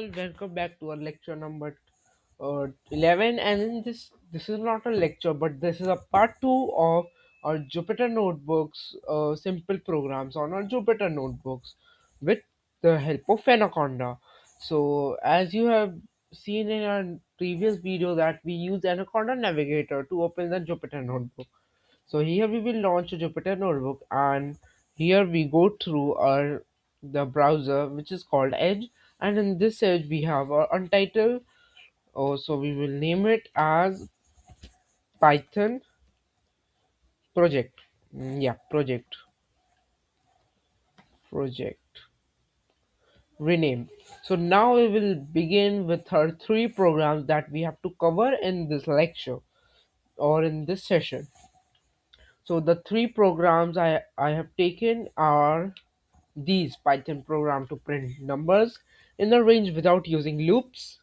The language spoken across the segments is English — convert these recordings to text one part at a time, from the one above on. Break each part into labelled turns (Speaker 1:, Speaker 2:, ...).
Speaker 1: all, welcome back to our lecture number 11. And in this is not a lecture, but this is a part 2 of our Jupyter Notebooks, simple programs on our Jupyter Notebooks with the help of Anaconda. So, as you have seen in our previous video, that we use Anaconda Navigator to open the Jupyter Notebook. So here we will launch a Jupyter Notebook, and here we go through our the browser, which is called Edge. And in this Edge we have our untitled. So we will name it as Python project. Yeah, project rename. So now we will begin with our three programs that we have to cover in this lecture or in this session. So the three programs I have taken are these: Python program to print numbers in a range without using loops,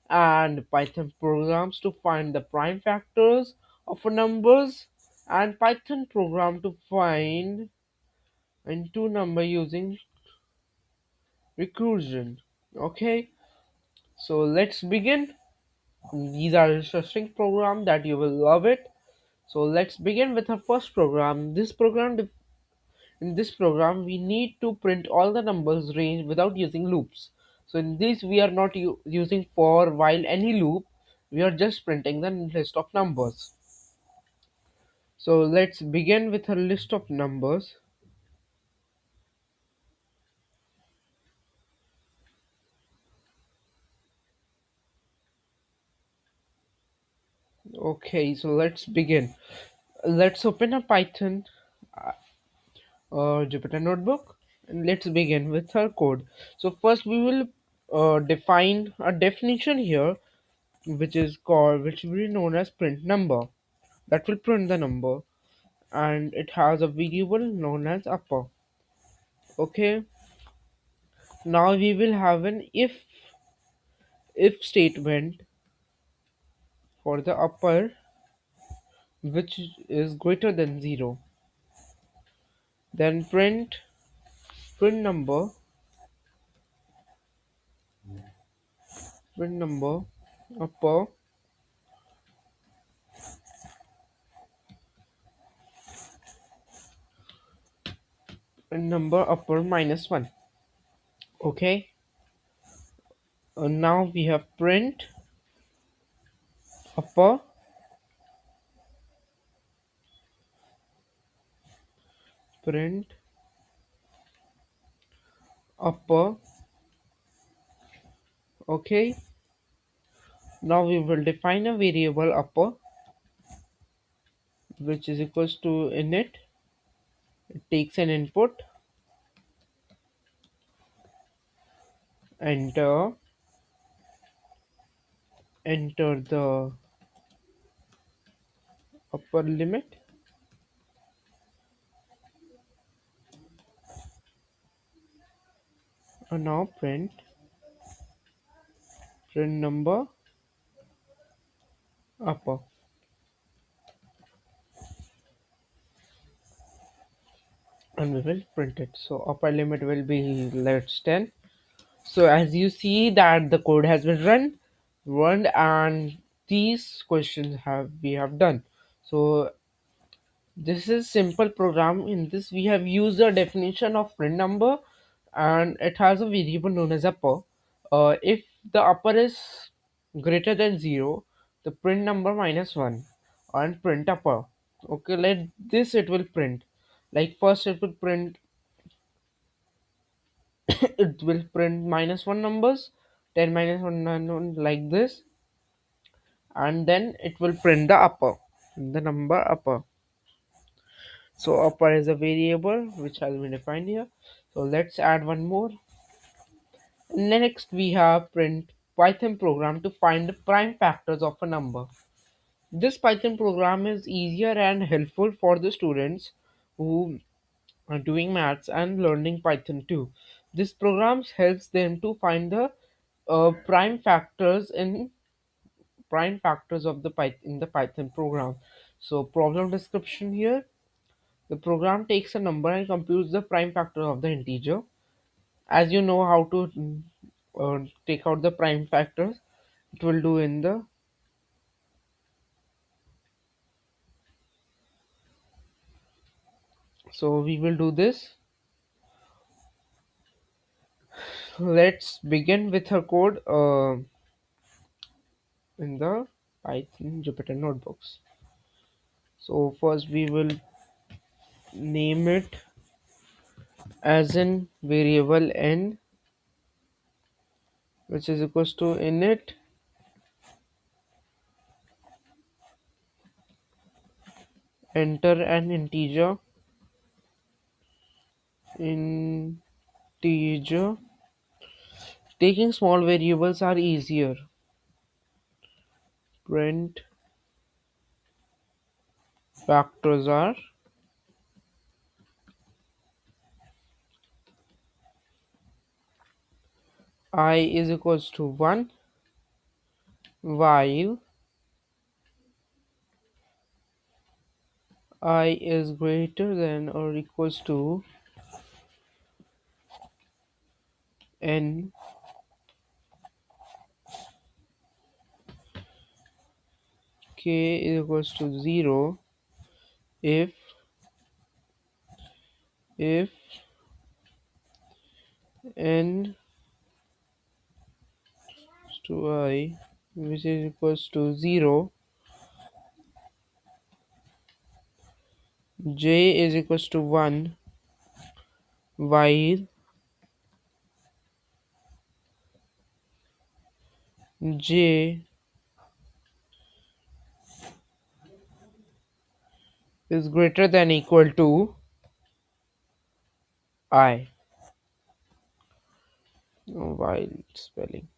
Speaker 1: and Python programs to find the prime factors of a numbers, and Python program to find into number using recursion. Okay, so let's begin. These are interesting program that you will love it. So let's begin with our first program. In this program, we need to print all the numbers range without using loops. So in this, we are not using for, while, any loop. We are just printing the list of numbers. So let's begin with a list of numbers. Okay, so let's begin. Let's open a Python Jupyter Notebook, and let's begin with our code. So first we will define a definition here, which will be known as print number. That will print the number, and it has a variable known as upper. Okay, now we will have an if statement for the upper, which is greater than 0. Then print number print number upper, print number upper minus 1. Okay, now we have upper print upper. Okay, now we will define a variable upper, which is equals to init. It takes an input, enter enter the upper limit, and now print number upper. And we will print it. So upper limit will be, let's 10. So as you see that the code has been run, and these questions we have done. So this is simple program. In this we have used the definition of print number, and it has a variable known as upper. If the upper is greater than 0, the print number minus 1, and print upper. Okay, let this it will print. Like first it will print it will print minus 1 numbers, 10 minus 1 like this, and then it will print the number upper. So upper is a variable which has been defined here. So let's add one more. Next we have print Python program to find the prime factors of a number. This Python program is easier and helpful for the students who are doing maths and learning Python too. This program helps them to find the prime factors of the Python in the Python program. So problem description here: the program takes a number and computes the prime factor of the integer. As you know how to take out the prime factors, it will do in the. So we will do this. Let's begin with her code in the Python Jupyter notebooks. So first we will name it as in variable n, which is equals to init enter an integer. Taking small variables are easier. Print factors are I is equals to 1 while I is greater than or equals to n. K is equals to 0 if n to I, which is equals to 0, j is equals to 1 while j is greater than equal to I. While spelling.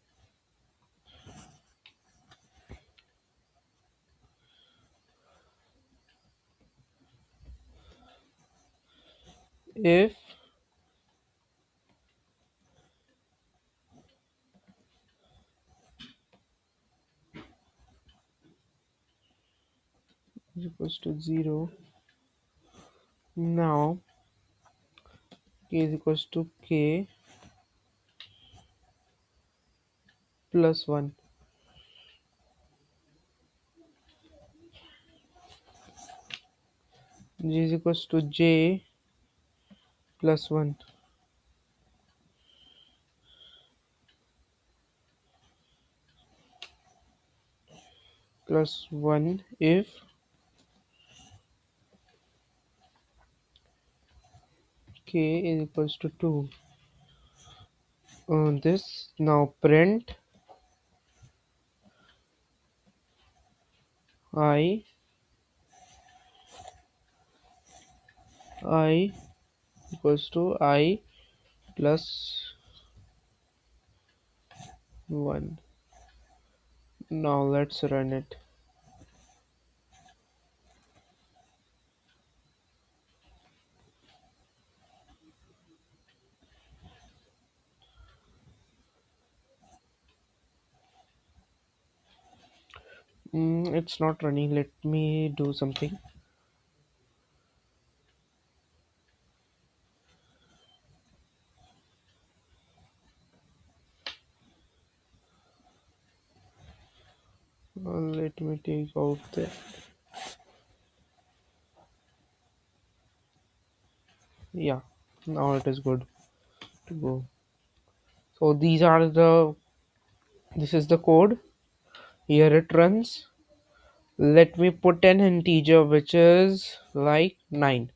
Speaker 1: If is equals to 0, now k is equals to k plus 1. J is equals to j plus 1 plus 1 if k is equals to 2. This now print I equals to I plus 1. Now let's run it. It's not running. Let me do something. Let me take out the. Yeah, now it is good to go. So these are the. This is the code. Here it runs. Let me put an integer which is like 9.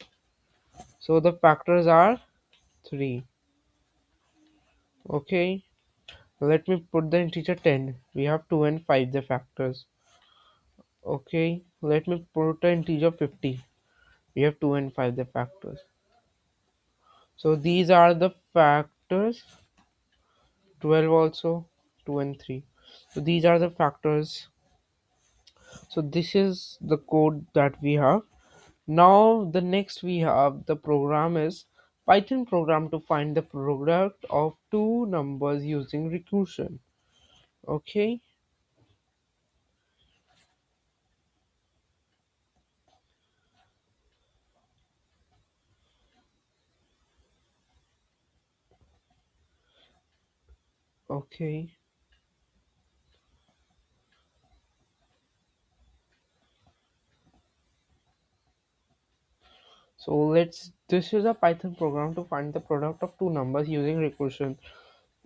Speaker 1: So the factors are 3. Okay. Let me put the integer 10. We have 2 and 5 the factors. Okay. Let me put the integer 50. We have 2 and 5 the factors. So these are the factors. 12 also, 2 and 3. So these are the factors. So this is the code that we have. Now the next we have the program is Python program to find the product of two numbers using recursion. Okay. Okay. So this is a Python program to find the product of two numbers using recursion.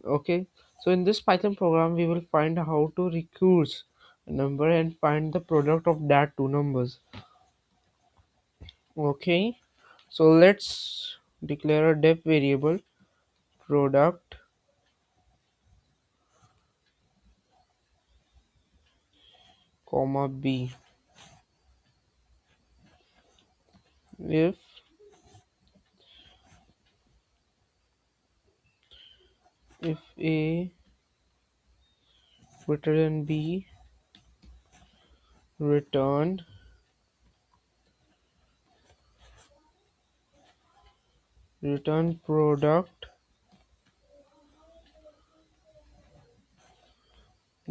Speaker 1: Okay. So in this Python program, we will find how to recurse a number and find the product of that two numbers. Okay. So let's declare a def variable product comma b. If a greater than b, return product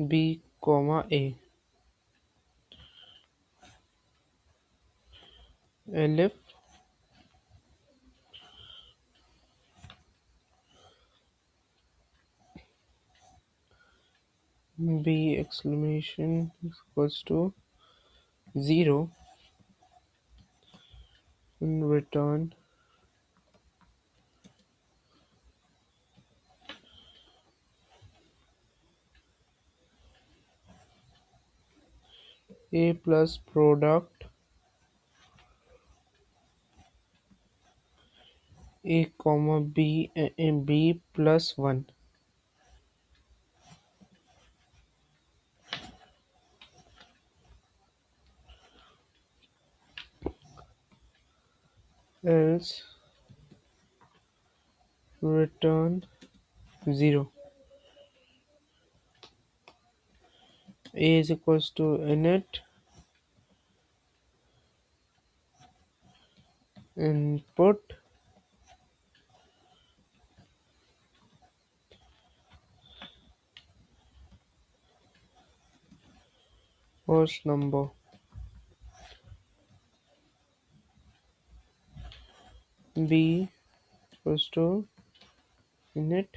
Speaker 1: b comma a. Elif b exclamation equals to 0 and return a plus product a comma b and b plus 1. Else return 0. A is equals to init input first number, b equals to init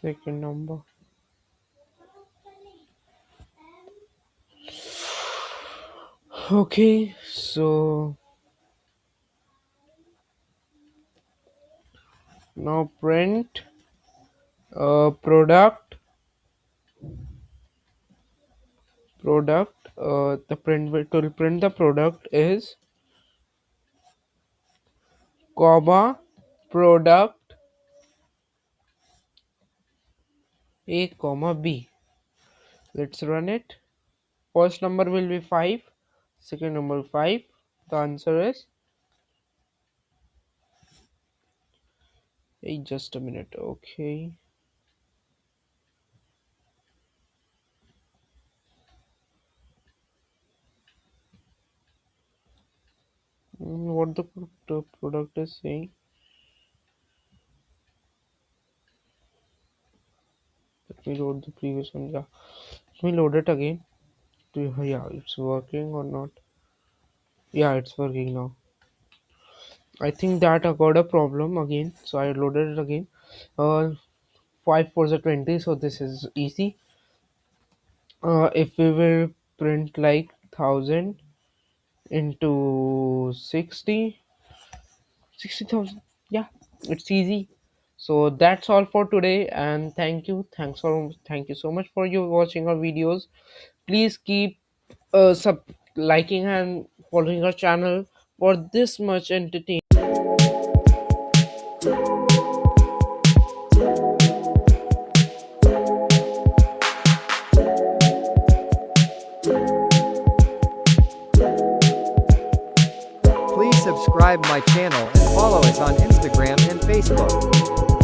Speaker 1: second number. Okay, so now print product the print to print the product is comma product a comma b. Let's run it. First number will be 5, second number 5. The answer is, hey, just a minute. Okay. What the product is saying. Let me load the previous one. Yeah. Let me load it again. Yeah, it's working or not. Yeah, it's working now. I think that I got a problem again. So I loaded it again. 5 for the 20. So this is easy. If we will print like 1000 into 60,000. Yeah, it's easy. So that's all for today, and thank you so much for you watching our videos. Please keep liking and following our channel for this much entertainment.
Speaker 2: Please subscribe my channel and follow us on Instagram and Facebook.